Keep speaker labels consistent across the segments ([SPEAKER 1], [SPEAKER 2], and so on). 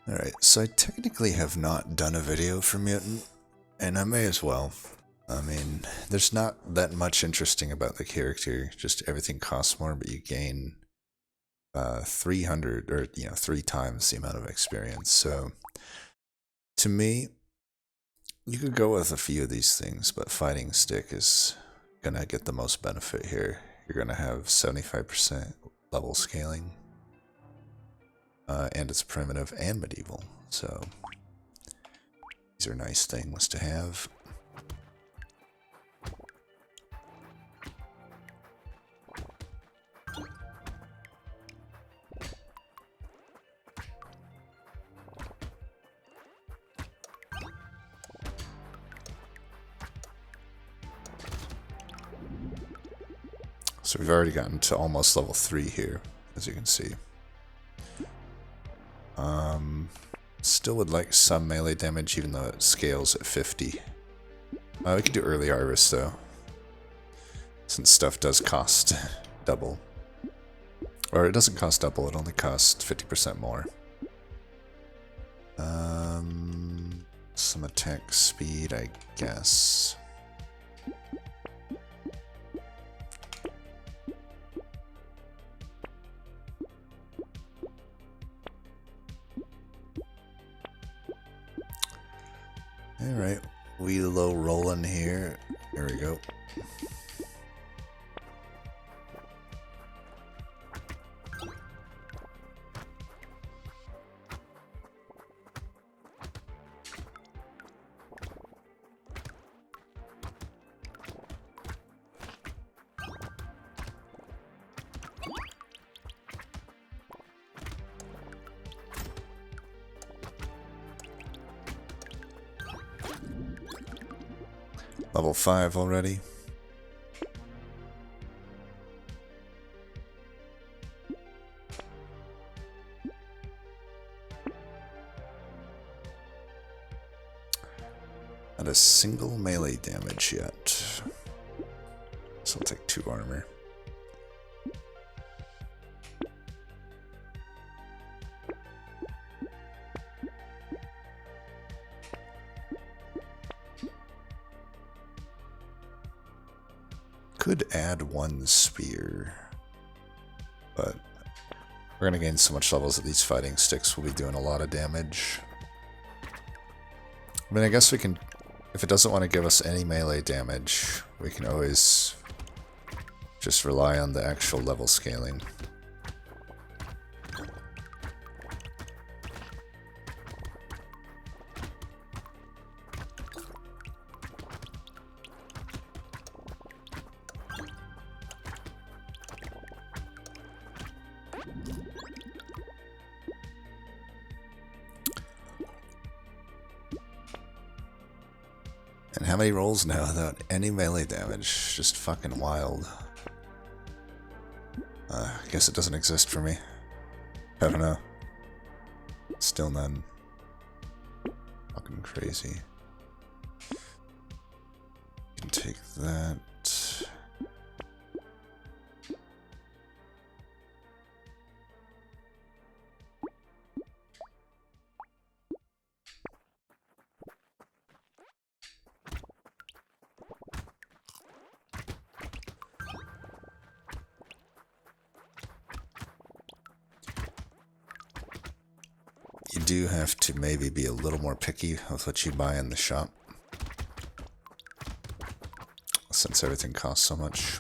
[SPEAKER 1] Alright, so I technically have not done a video for Mutant, and I may as well. I mean, there's not that much interesting about the character, just everything costs more, but you gain 300, or, 3 times the amount of experience. So, to me, you could go with a few of these things, but Fighting Stick is gonna get the most benefit here. You're gonna have 75% level scaling, and it's primitive and medieval, so these are nice things to have. So we've already gotten to almost level 3 here, as you can see. Still would like some melee damage, even though it scales at 50. We could do early harvest though, since stuff does cost double. Or it doesn't cost double, it only costs 50% more. Some attack speed, I guess. Alright, we low rolling here. There we go. Level 5 already. Not a single melee damage yet. So I'll take 2 armor. Could add 1 spear, but we're going to gain so much levels that these fighting sticks will be doing a lot of damage. I mean, I guess we can, if it doesn't want to give us any melee damage, we can always just rely on the actual level scaling. And how many rolls now without any melee damage? Just fucking wild. I guess it doesn't exist for me. I don't know. Still none. Fucking crazy. Can take that. You do have to maybe be a little more picky with what you buy in the shop, since everything costs so much.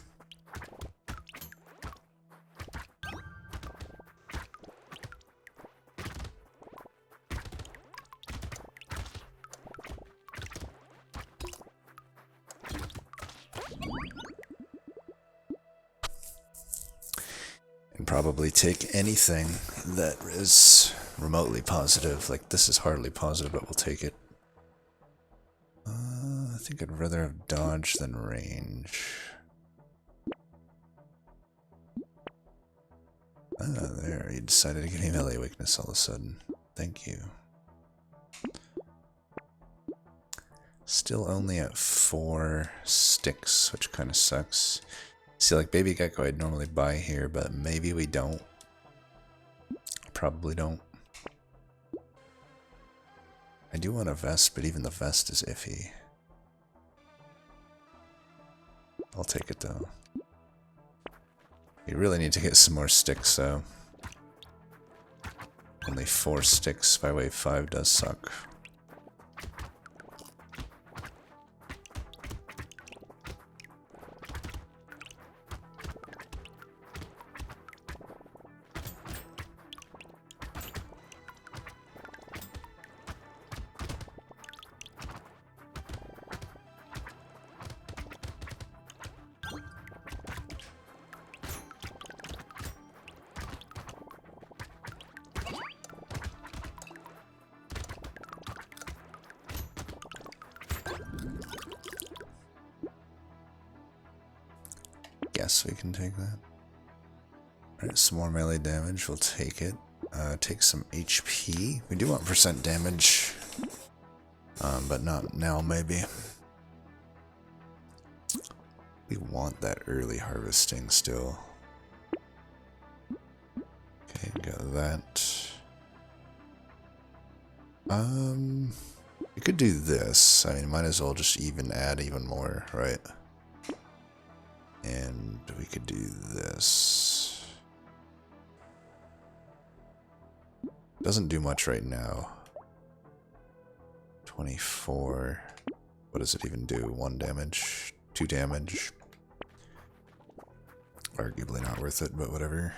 [SPEAKER 1] And probably take anything that is remotely positive. Like, this is hardly positive, but we'll take it. I think I'd rather have dodge than range. There, you decided to give me melee weakness all of a sudden. Thank you. Still only at 4 sticks, which kind of sucks. See, like Baby Gecko I'd normally buy here, but maybe we don't. Probably don't. I do want a vest, but even the vest is iffy. I'll take it though. You really need to get some more sticks though. Only 4 sticks by wave 5 does suck. Guess we can take that. Alright, some more melee damage, we'll take it. Take some HP. We do want percent damage, but not now maybe. We want that early harvesting still. Okay, got that. We could do this. I mean, might as well just even add even more, right? And we could do this. Doesn't do much right now. 24. What does it even do? 1 damage? 2 damage? Arguably not worth it, but whatever.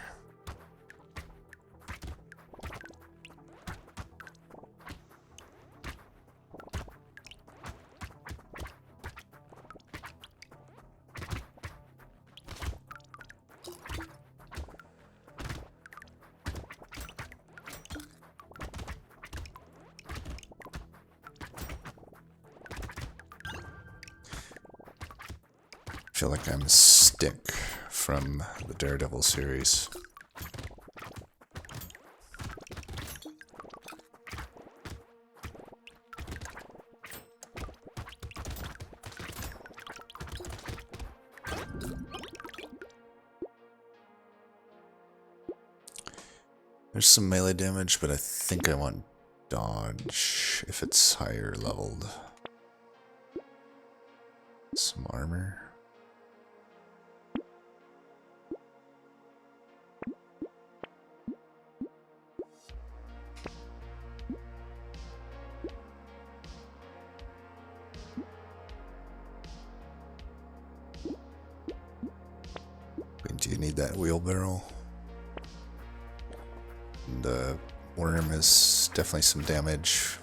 [SPEAKER 1] I feel like I'm Stick from the Daredevil series. There's some melee damage, but I think I want dodge if it's higher leveled. Some armor. Do you need that wheelbarrow? The worm is definitely some damage.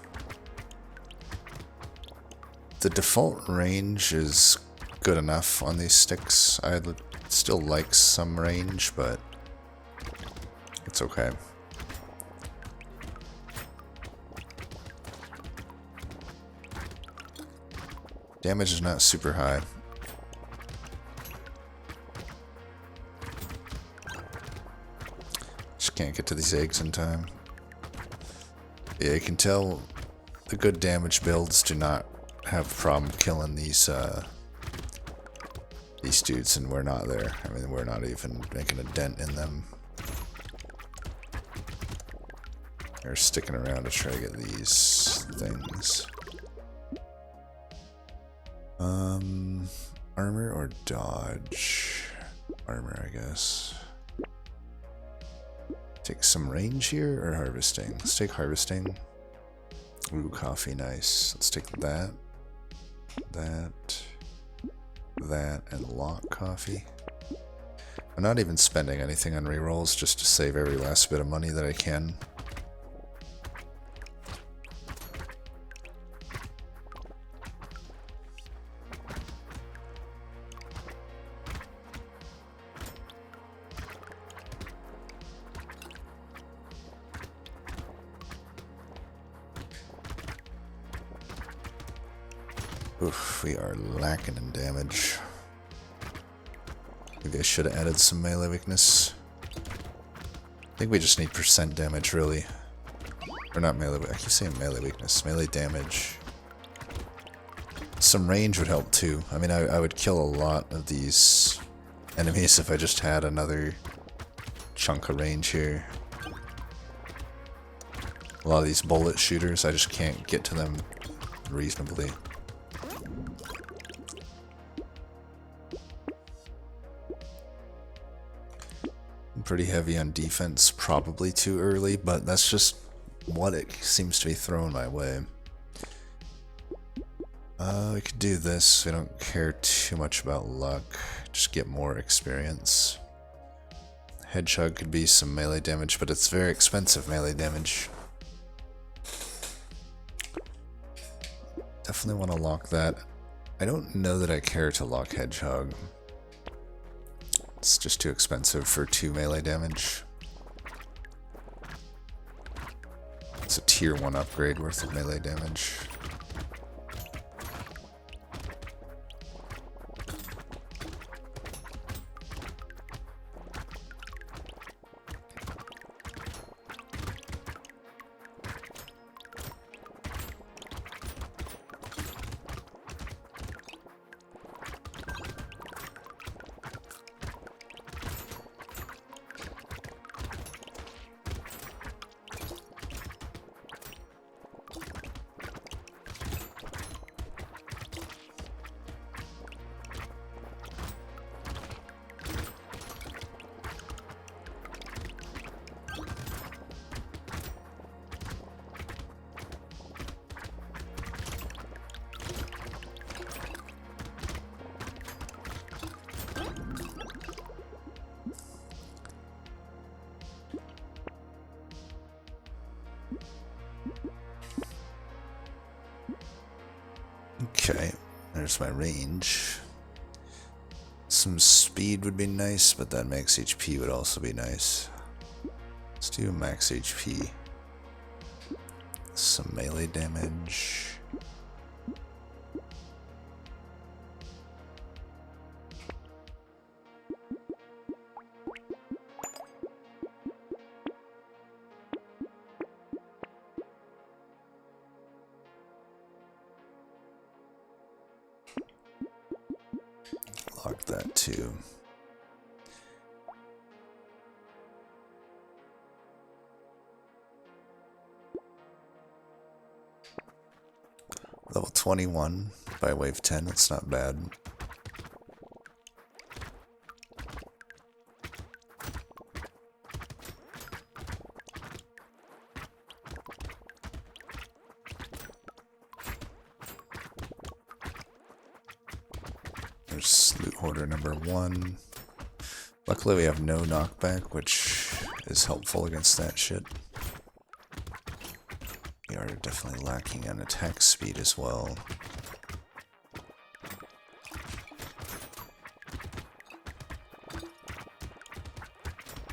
[SPEAKER 1] The default range is good enough on these sticks. I'd still like some range, but it's okay. Damage is not super high. Can't get to these eggs in time. Yeah, you can tell the good damage builds do not have a problem killing these dudes, and we're not there. I mean, we're not even making a dent in them. They're sticking around to try to get these things. Armor or dodge? Armor, I guess. Take some range here or harvesting? Let's take harvesting. Ooh, coffee, nice. Let's take that, and lock coffee. I'm not even spending anything on rerolls just to save every last bit of money that I can. Oof, we are lacking in damage. Maybe I should have added some melee weakness. I think we just need percent damage, really. Or not melee, I keep saying melee weakness. Melee damage. Some range would help too. I mean, I would kill a lot of these enemies if I just had another chunk of range here. A lot of these bullet shooters, I just can't get to them reasonably. I'm pretty heavy on defense, probably too early, but that's just what it seems to be thrown my way. We could do this. We don't care too much about luck. Just get more experience. Hedgehog could be some melee damage, but it's very expensive melee damage. Definitely want to lock that. I don't know that I care to lock Hedgehog. It's just too expensive for 2 melee damage. It's a tier 1 upgrade worth of melee damage. Okay, there's my range. Some speed would be nice, but that max HP would also be nice. Let's do max HP. Some melee damage. Lock that too. Level 21 by wave 10, that's not bad. There's loot hoarder number 1. Luckily we have no knockback, which is helpful against that shit. We are definitely lacking on attack speed as well.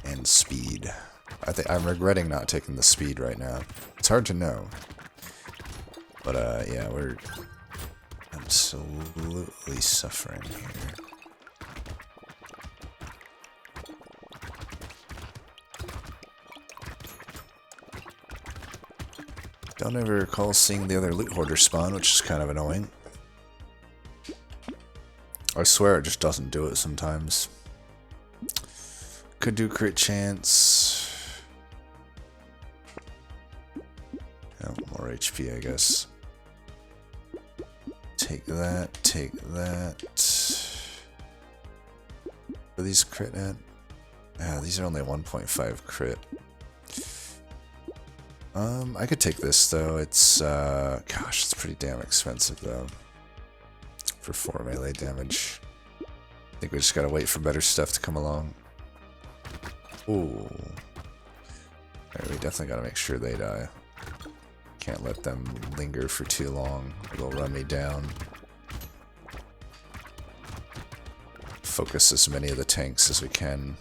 [SPEAKER 1] And speed. I'm regretting not taking the speed right now. It's hard to know. But yeah, we're absolutely suffering here. Don't ever recall seeing the other loot hoarder spawn, which is kind of annoying. I swear it just doesn't do it sometimes. Could do crit chance. Oh, more HP, I guess. Take that, take that. What are these crit at? Ah, these are only 1.5 crit. I could take this though. It's gosh, it's pretty damn expensive though. For 4 melee damage. I think we just gotta wait for better stuff to come along. Ooh. Alright, we definitely gotta make sure they die. Can't let them linger for too long. It'll run me down. Focus as many of the tanks as we can.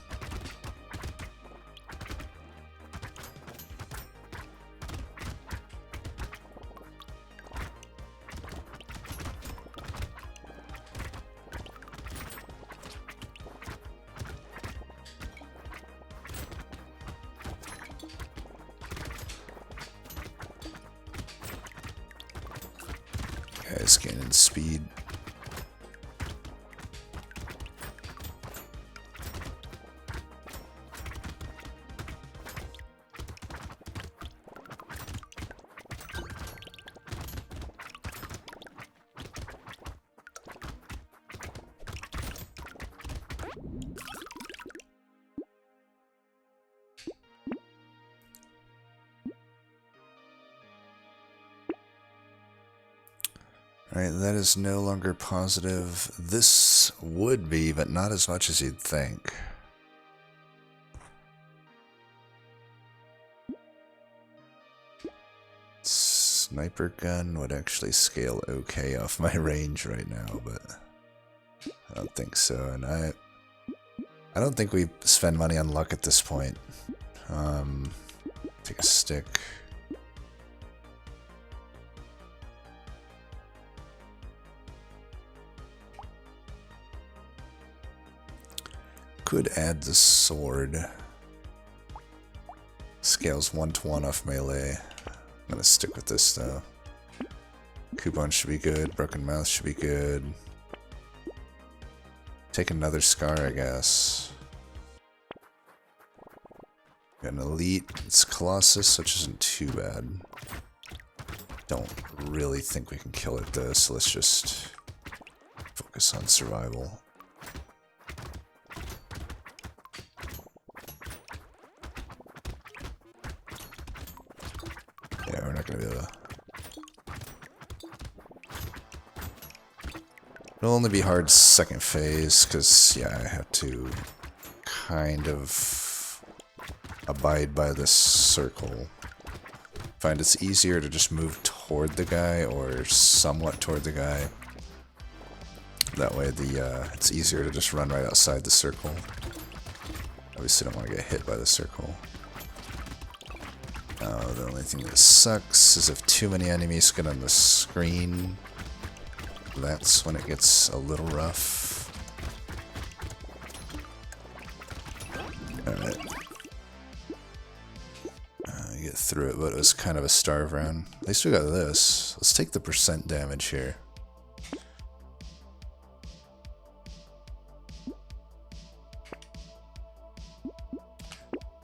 [SPEAKER 1] Guys gaining speed. Alright, that is no longer positive. This would be, but not as much as you'd think. Sniper gun would actually scale okay off my range right now, but I don't think so. And I don't think we spend money on luck at this point. Take a stick. Could add the sword. Scales 1-to-1 off melee. I'm gonna stick with this though. Coupon should be good. Broken Mouth should be good. Take another scar, I guess. Got an elite. It's Colossus, which isn't too bad. Don't really think we can kill it though, so let's just focus on survival. Yeah, we're not gonna be able to. It'll only be hard second phase, because, yeah, I have to kind of abide by this circle. Find it's easier to just move toward the guy, or somewhat toward the guy. That way it's easier to just run right outside the circle. Obviously don't want to get hit by the circle. The only thing that sucks is if too many enemies get on the screen. That's when it gets a little rough. Alright. Get through it, but it was kind of a starve round. At least we got this. Let's take the percent damage here.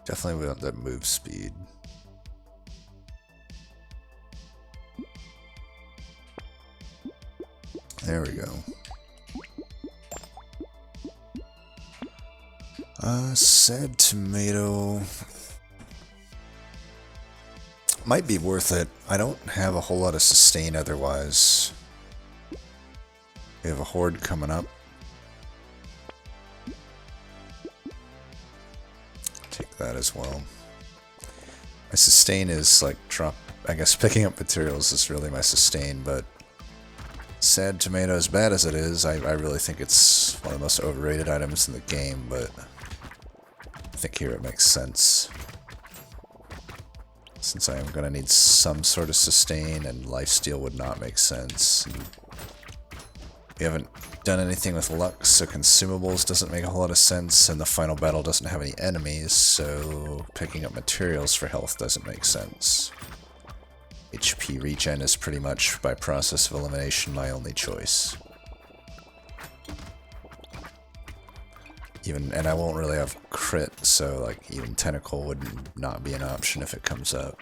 [SPEAKER 1] Definitely we want that move speed. There we go. Sad tomato. Might be worth it. I don't have a whole lot of sustain otherwise. We have a horde coming up. Take that as well. My sustain is like I guess picking up materials is really my sustain, but sad tomato, as bad as it is, I really think it's one of the most overrated items in the game, but I think here it makes sense. Since I am going to need some sort of sustain, and lifesteal would not make sense. And we haven't done anything with luck, so consumables doesn't make a whole lot of sense, and the final battle doesn't have any enemies, so picking up materials for health doesn't make sense. HP regen is pretty much, by process of elimination, my only choice. And I won't really have crit, so like even tentacle would not be an option if it comes up.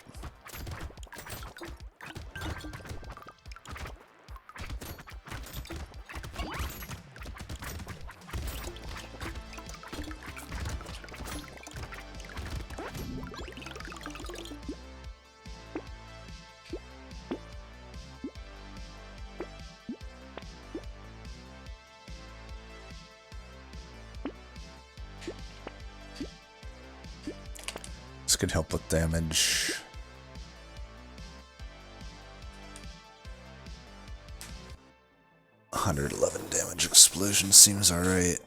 [SPEAKER 1] This could help with damage. $111 damage explosion seems alright.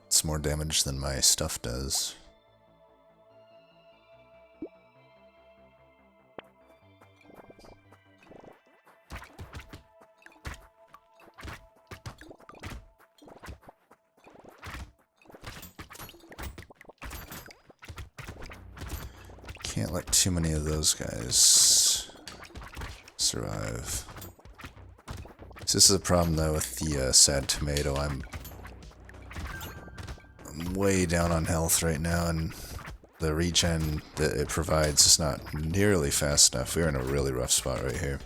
[SPEAKER 1] It's more damage than my stuff does. Can't let too many of those guys survive. So this is a problem though with the sad tomato. I'm way down on health right now, and the regen that it provides is not nearly fast enough. We're in a really rough spot right here.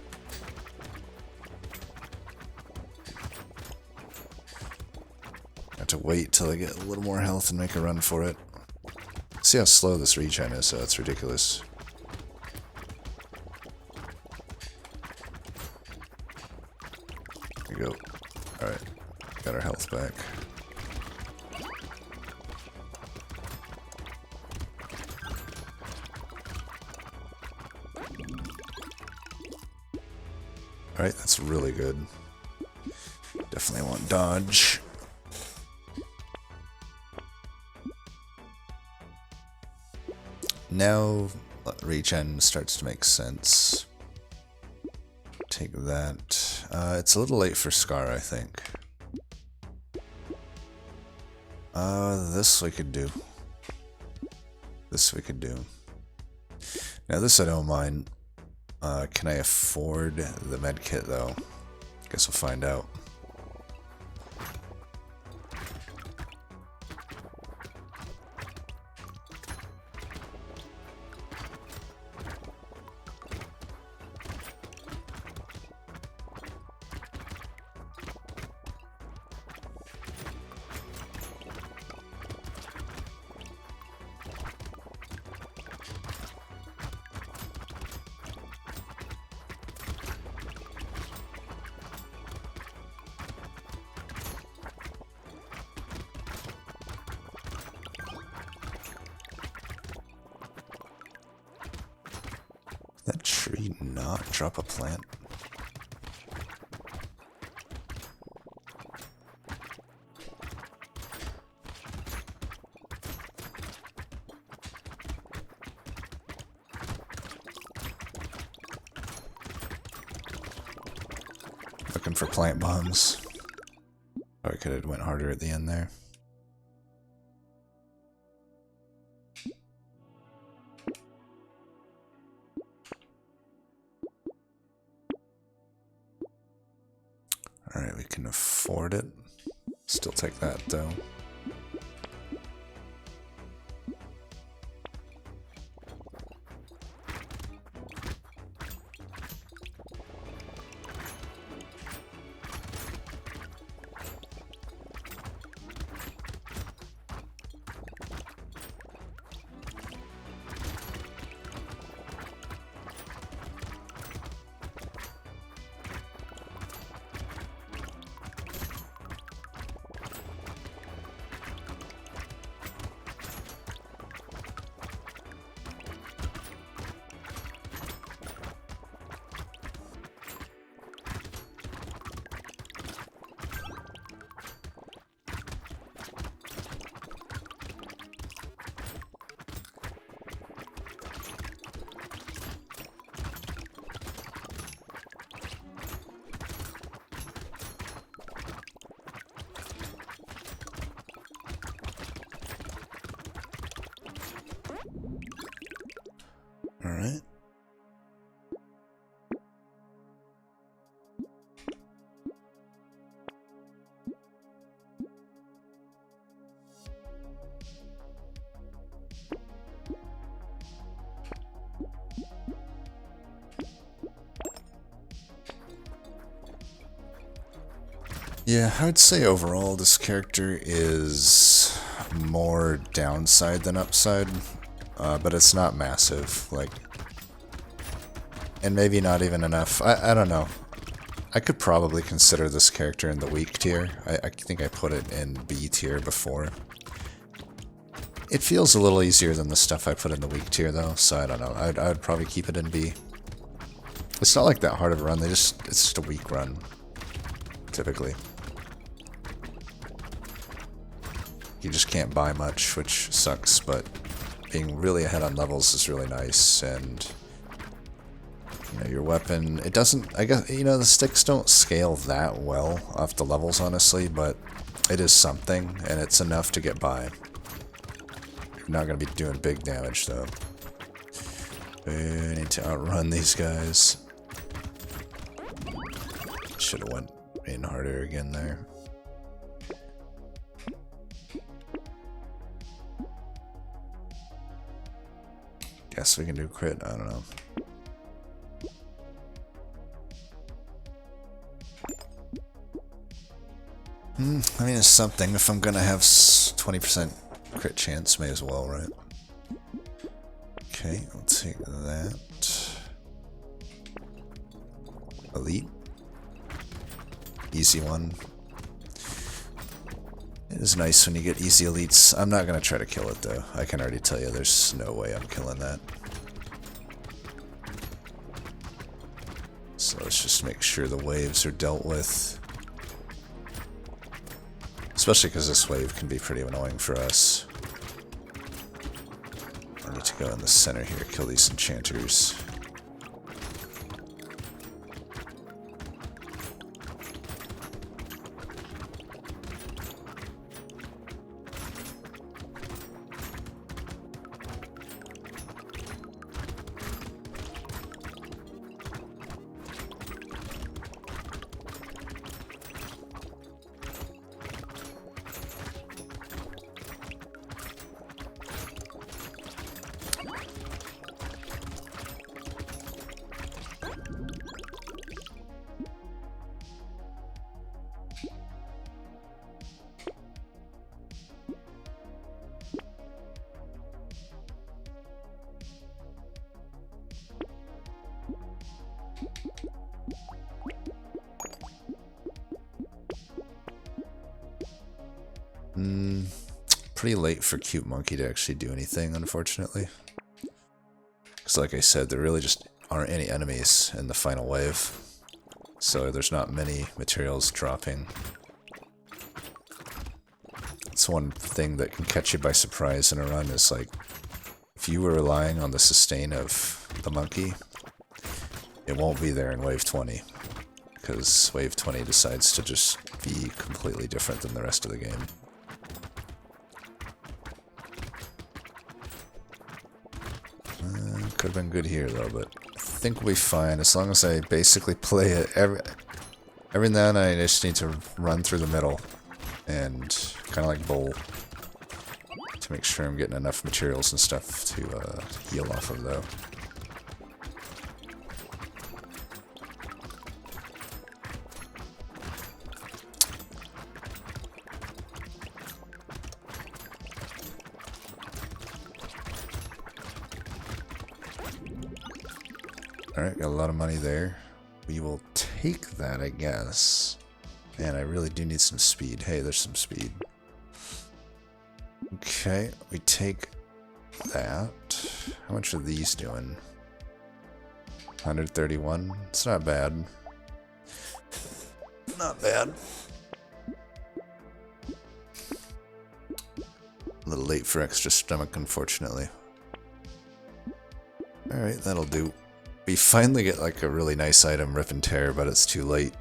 [SPEAKER 1] I have to wait till I get a little more health and make a run for it. See how slow this regen is, so it's ridiculous. we go. Alright, got our health back. Alright, that's really good. Definitely want dodge. Now, regen starts to make sense. Take that. It's a little late for Scar, I think. This we could do. This we could do. Now this I don't mind. Can I afford the medkit though? Guess we'll find out. That tree not drop a plant? Looking for plant bombs. Oh, I could have went harder at the end there. Alright, we can afford it. Still take that though. Alright. Yeah, I'd say overall this character is more downside than upside. But it's not massive, like, and maybe not even enough. I don't know. I could probably consider this character in the weak tier. I think I put it in B tier before. It feels a little easier than the stuff I put in the weak tier though, so I don't know. I'd probably keep it in B. It's not like that hard of a run, it's just a weak run, typically. You just can't buy much, which sucks, but being really ahead on levels is really nice, and you know, your weapon, it doesn't, I guess, you know, the sticks don't scale that well off the levels, honestly, but it is something, and it's enough to get by. You're not going to be doing big damage, though. We need to outrun these guys. Should have went in harder again there. Guess we can do crit, I don't know. I mean, it's something. If I'm gonna have 20% crit chance, may as well, right? Okay, I'll take that. Elite. easy one. It is nice when you get easy elites. I'm not going to try to kill it though. I can already tell you there's no way I'm killing that. So let's just make sure the waves are dealt with. Especially because this wave can be pretty annoying for us. I need to go in the center here, kill these enchanters. Pretty late for Cute Monkey to actually do anything, unfortunately. Because like I said, there really just aren't any enemies in the final wave. So there's not many materials dropping. It's one thing that can catch you by surprise in a run is like, if you were relying on the sustain of the monkey, it won't be there in wave 20. Because wave 20 decides to just be completely different than the rest of the game. Could have been good here though, but I think we'll be fine as long as I basically play it every now and then. I just need to run through the middle and kind of like bowl to make sure I'm getting enough materials and stuff to heal off of though. Alright, got a lot of money there. We will take that, I guess. Man, I really do need some speed. Hey, there's some speed. Okay, we take that. How much are these doing? 131? It's not bad. Not bad. A little late for extra stomach, unfortunately. Alright, that'll do. We finally get like a really nice item, Rip and Tear, but it's too late.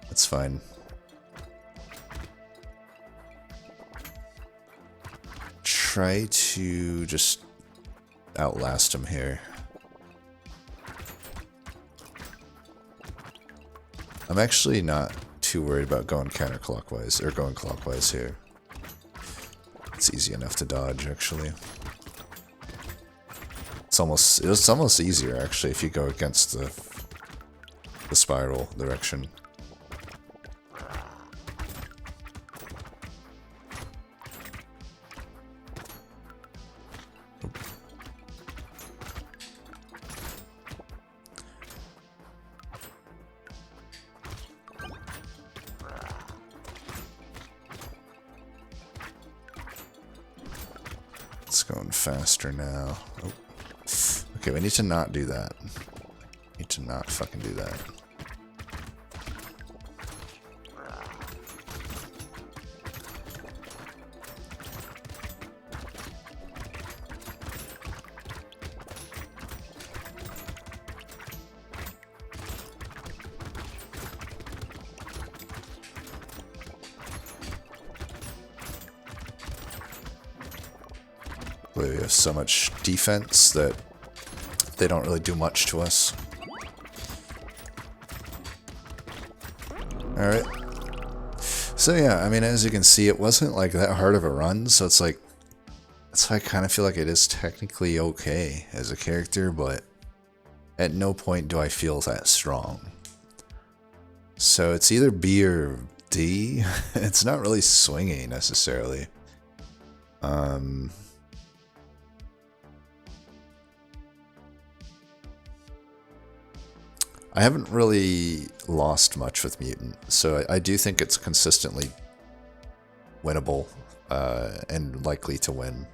[SPEAKER 1] That's fine. Try to just outlast him here. I'm actually not too worried about going counterclockwise, or going clockwise here. It's easy enough to dodge, actually. It's almost easier actually if you go against the spiral direction. It's going faster now. Oh. Okay, we need to not do that. Need to not fucking do that. We have so much defense that they don't really do much to us. Alright. So yeah, I mean, as you can see, it wasn't like that hard of a run, so it's like, that's why I kind of feel like it is technically okay as a character, but at no point do I feel that strong. So it's either B or D. It's not really swingy necessarily. I haven't really lost much with Mutant, so I do think it's consistently winnable and likely to win.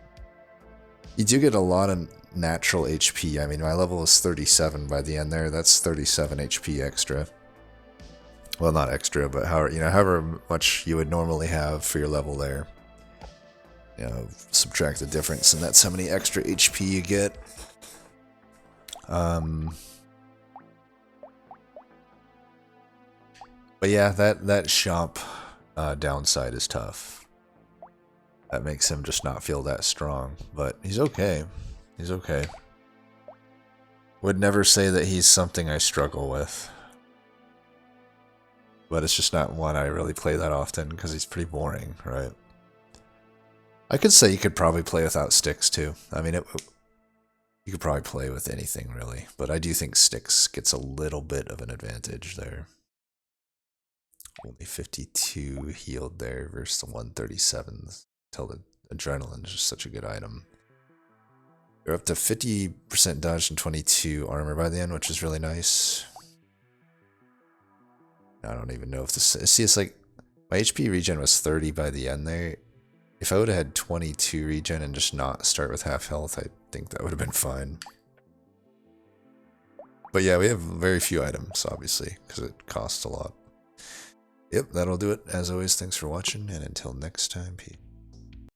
[SPEAKER 1] You do get a lot of natural HP. I mean, my level is 37 by the end there. That's 37 HP extra. Well, not extra, but however much you would normally have for your level there. You know, subtract the difference, and that's how many extra HP you get. But yeah, that shop downside is tough. That makes him just not feel that strong, but he's okay. He's okay. Would never say that he's something I struggle with. But it's just not one I really play that often because he's pretty boring, right? I could say you could probably play without sticks too. I mean, you could probably play with anything really, but I do think sticks gets a little bit of an advantage there. Only 52 healed there versus the 137. Tell the adrenaline is just such a good item. You're up to 50% dodge and 22 armor by the end, which is really nice. I don't even know if this... See, it's like... My HP regen was 30 by the end there. If I would have had 22 regen and just not start with half health, I think that would have been fine. But yeah, we have very few items, obviously, because it costs a lot. Yep, that'll do it. As always, thanks for watching, and until next time, peace.